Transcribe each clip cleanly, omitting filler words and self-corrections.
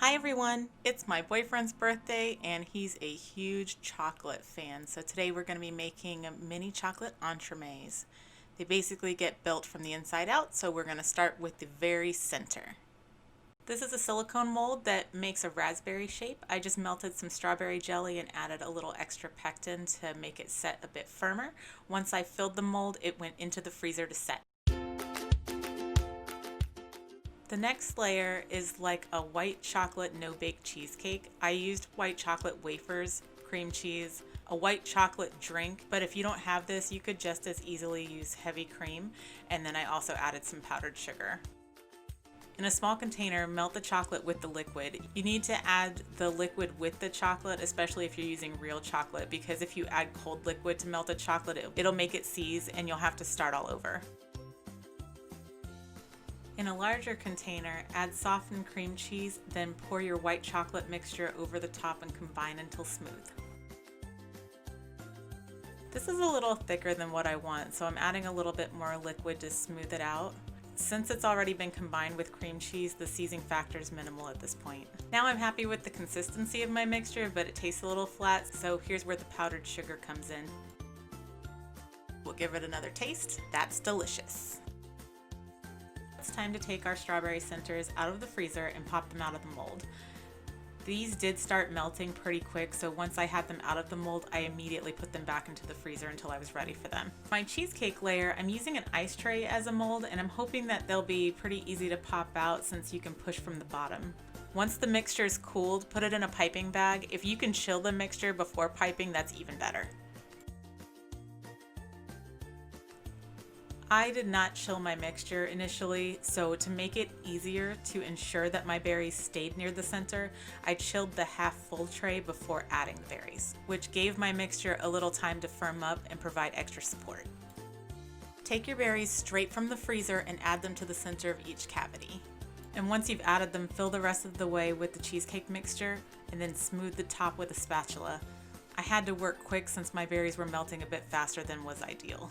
Hi everyone, it's my boyfriend's birthday and he's a huge chocolate fan. So today we're going to be making mini chocolate entremets. They basically get built from the inside out, so we're going to start with the very center. This is a silicone mold that makes a raspberry shape. I just melted some strawberry jelly and added a little extra pectin to make it set a bit firmer. Once I filled the mold, it went into the freezer to set. The next layer is like a white chocolate no-bake cheesecake. I used white chocolate wafers, cream cheese, a white chocolate drink, but if you don't have this, you could just as easily use heavy cream, and then I also added some powdered sugar. In a small container, melt the chocolate with the liquid. You need to add the liquid with the chocolate, especially if you're using real chocolate, because if you add cold liquid to melted chocolate, it'll make it seize and you'll have to start all over. In a larger container, add softened cream cheese, then pour your white chocolate mixture over the top and combine until smooth. This is a little thicker than what I want, so I'm adding a little bit more liquid to smooth it out. Since it's already been combined with cream cheese, the seizing factor is minimal at this point. Now I'm happy with the consistency of my mixture, but it tastes a little flat, so here's where the powdered sugar comes in. We'll give it another taste. That's delicious. It's time to take our strawberry centers out of the freezer and pop them out of the mold. These did start melting pretty quick, so once I had them out of the mold, I immediately put them back into the freezer until I was ready for them. My cheesecake layer, I'm using an ice tray as a mold, and I'm hoping that they'll be pretty easy to pop out since you can push from the bottom. Once the mixture is cooled, put it in a piping bag. If you can chill the mixture before piping, that's even better. I did not chill my mixture initially, so to make it easier to ensure that my berries stayed near the center, I chilled the half full tray before adding the berries, which gave my mixture a little time to firm up and provide extra support. Take your berries straight from the freezer and add them to the center of each cavity. And once you've added them, fill the rest of the way with the cheesecake mixture and then smooth the top with a spatula. I had to work quick since my berries were melting a bit faster than was ideal.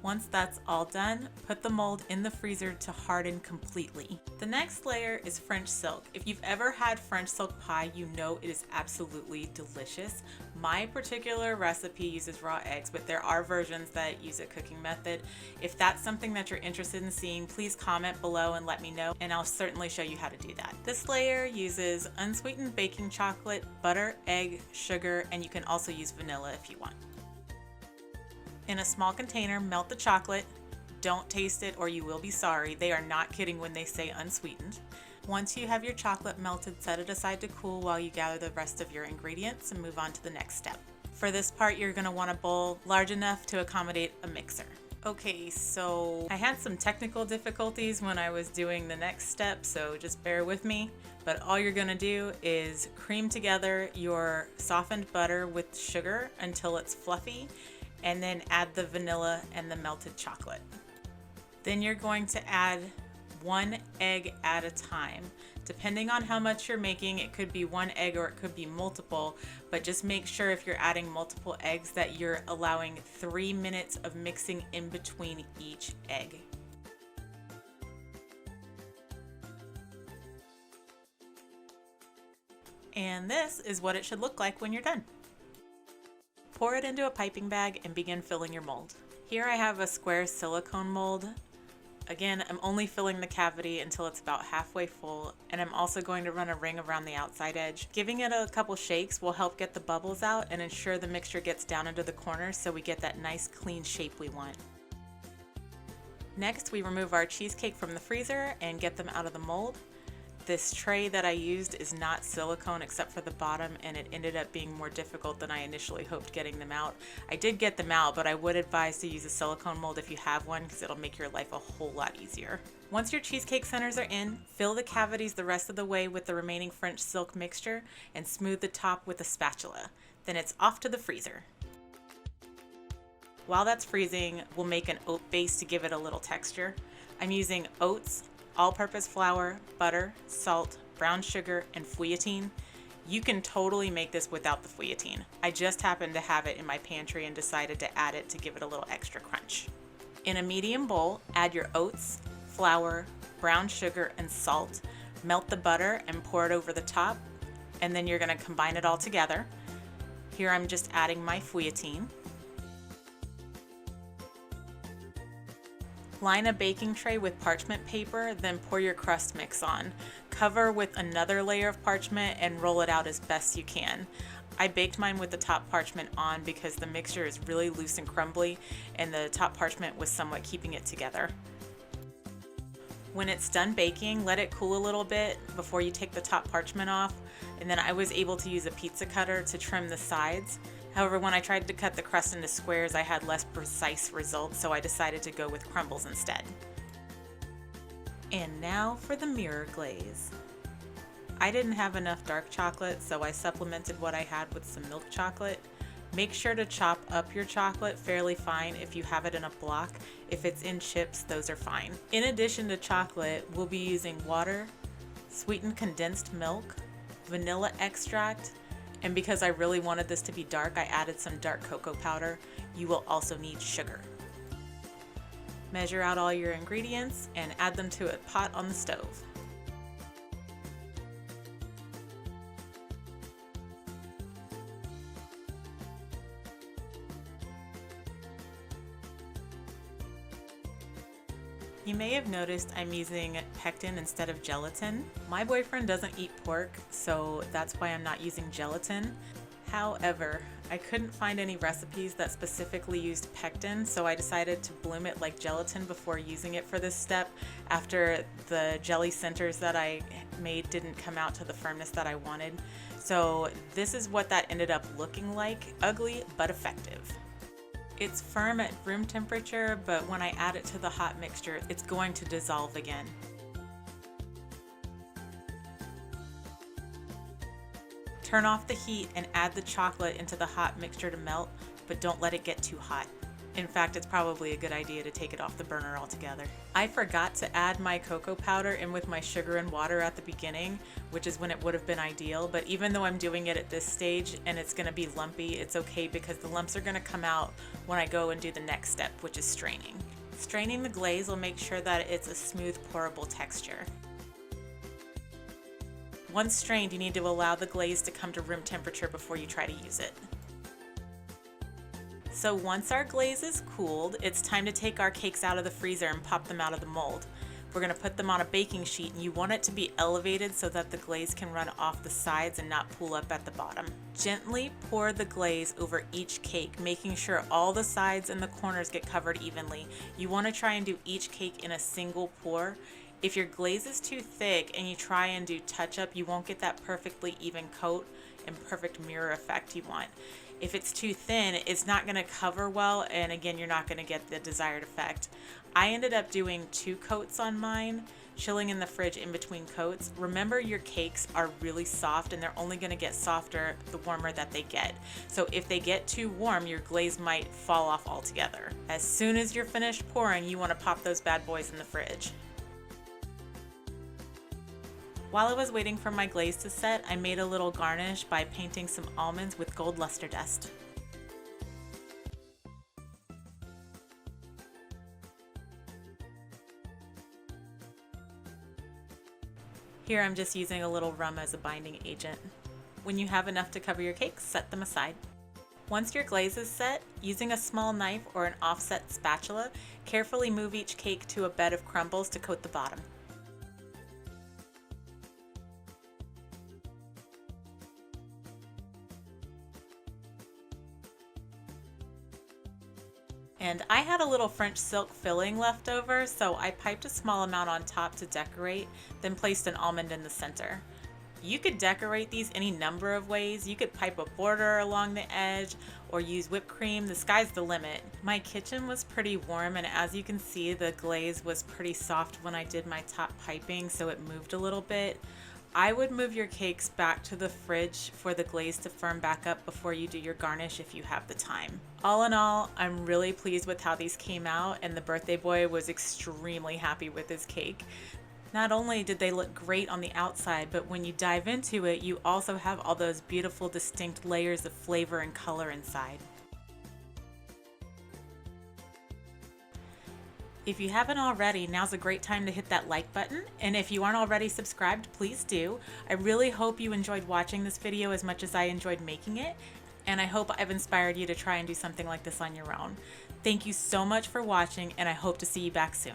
Once that's all done, put the mold in the freezer to harden completely. The next layer is French silk. If you've ever had French silk pie, you know it is absolutely delicious. My particular recipe uses raw eggs, but there are versions that use a cooking method. If that's something that you're interested in seeing, please comment below and let me know, and I'll certainly show you how to do that. This layer uses unsweetened baking chocolate, butter, egg, sugar, and you can also use vanilla if you want. In a small container, melt the chocolate. Don't taste it or you will be sorry. They are not kidding when they say unsweetened. Once you have your chocolate melted, set it aside to cool while you gather the rest of your ingredients and move on to the next step. For this part, you're going to want a bowl large enough to accommodate a mixer. Okay, so I had some technical difficulties when I was doing the next step, so just bear with me. But all you're going to do is cream together your softened butter with sugar until it's fluffy, and then add the vanilla and the melted chocolate. Then you're going to add 1 egg at a time. Depending on how much you're making, it could be 1 egg or it could be multiple, but just make sure if you're adding multiple eggs that you're allowing 3 minutes of mixing in between each egg. And this is what it should look like when you're done. Pour it into a piping bag and begin filling your mold. Here I have a square silicone mold. Again, I'm only filling the cavity until it's about halfway full, and I'm also going to run a ring around the outside edge. Giving it a couple shakes will help get the bubbles out and ensure the mixture gets down into the corners so we get that nice clean shape we want. Next, we remove our cheesecake from the freezer and get them out of the mold. This tray that I used is not silicone except for the bottom, and it ended up being more difficult than I initially hoped getting them out. I did get them out, but I would advise to use a silicone mold if you have one because it'll make your life a whole lot easier. Once your cheesecake centers are in, fill the cavities the rest of the way with the remaining French silk mixture and smooth the top with a spatula. Then it's off to the freezer. While that's freezing, we'll make an oat base to give it a little texture. I'm using oats, all-purpose flour, butter, salt, brown sugar, and fouilletine. You can totally make this without the fouilletine. I just happened to have it in my pantry and decided to add it to give it a little extra crunch. In a medium bowl, add your oats, flour, brown sugar, and salt. Melt the butter and pour it over the top, and then you're going to combine it all together. Here I'm just adding my fouilletine. Line a baking tray with parchment paper, then pour your crust mix on. Cover with another layer of parchment and roll it out as best you can. I baked mine with the top parchment on because the mixture is really loose and crumbly, and the top parchment was somewhat keeping it together. When it's done baking, let it cool a little bit before you take the top parchment off, and then I was able to use a pizza cutter to trim the sides. However, when I tried to cut the crust into squares, I had less precise results, so I decided to go with crumbles instead. And now for the mirror glaze. I didn't have enough dark chocolate, so I supplemented what I had with some milk chocolate. Make sure to chop up your chocolate fairly fine if you have it in a block. If it's in chips, those are fine. In addition to chocolate, we'll be using water, sweetened condensed milk, vanilla extract, and because I really wanted this to be dark, I added some dark cocoa powder. You will also need sugar. Measure out all your ingredients and add them to a pot on the stove. You may have noticed I'm using pectin instead of gelatin. My boyfriend doesn't eat pork, so that's why I'm not using gelatin. However, I couldn't find any recipes that specifically used pectin, so I decided to bloom it like gelatin before using it for this step after the jelly centers that I made didn't come out to the firmness that I wanted. So this is what that ended up looking like, ugly but effective. It's firm at room temperature, but when I add it to the hot mixture, it's going to dissolve again. Turn off the heat and add the chocolate into the hot mixture to melt, but don't let it get too hot. In fact, it's probably a good idea to take it off the burner altogether. I forgot to add my cocoa powder in with my sugar and water at the beginning, which is when it would have been ideal, but even though I'm doing it at this stage and it's going to be lumpy, it's okay because the lumps are going to come out when I go and do the next step, which is straining. Straining the glaze will make sure that it's a smooth, pourable texture. Once strained, you need to allow the glaze to come to room temperature before you try to use it. So once our glaze is cooled, it's time to take our cakes out of the freezer and pop them out of the mold. We're going to put them on a baking sheet, and you want it to be elevated so that the glaze can run off the sides and not pool up at the bottom. Gently pour the glaze over each cake, making sure all the sides and the corners get covered evenly. You want to try and do each cake in a single pour. If your glaze is too thick and you try and do touch-up, you won't get that perfectly even coat and perfect mirror effect you want. If it's too thin, it's not going to cover well, and again, you're not going to get the desired effect. I ended up doing 2 coats on mine, chilling in the fridge in between coats. Remember, your cakes are really soft, and they're only going to get softer the warmer that they get. So if they get too warm, your glaze might fall off altogether. As soon as you're finished pouring, you want to pop those bad boys in the fridge. While I was waiting for my glaze to set, I made a little garnish by painting some almonds with gold luster dust. Here I'm just using a little rum as a binding agent. When you have enough to cover your cakes, set them aside. Once your glaze is set, using a small knife or an offset spatula, carefully move each cake to a bed of crumbles to coat the bottom. And I had a little French silk filling left over, so I piped a small amount on top to decorate, then placed an almond in the center. You could decorate these any number of ways. You could pipe a border along the edge or use whipped cream. The sky's the limit. My kitchen was pretty warm, and as you can see, the glaze was pretty soft when I did my top piping, so it moved a little bit. I would move your cakes back to the fridge for the glaze to firm back up before you do your garnish if you have the time. All in all, I'm really pleased with how these came out, and the birthday boy was extremely happy with his cake. Not only did they look great on the outside, but when you dive into it, you also have all those beautiful distinct layers of flavor and color inside. If you haven't already, now's a great time to hit that like button. And if you aren't already subscribed, please do. I really hope you enjoyed watching this video as much as I enjoyed making it. And I hope I've inspired you to try and do something like this on your own. Thank you so much for watching, and I hope to see you back soon.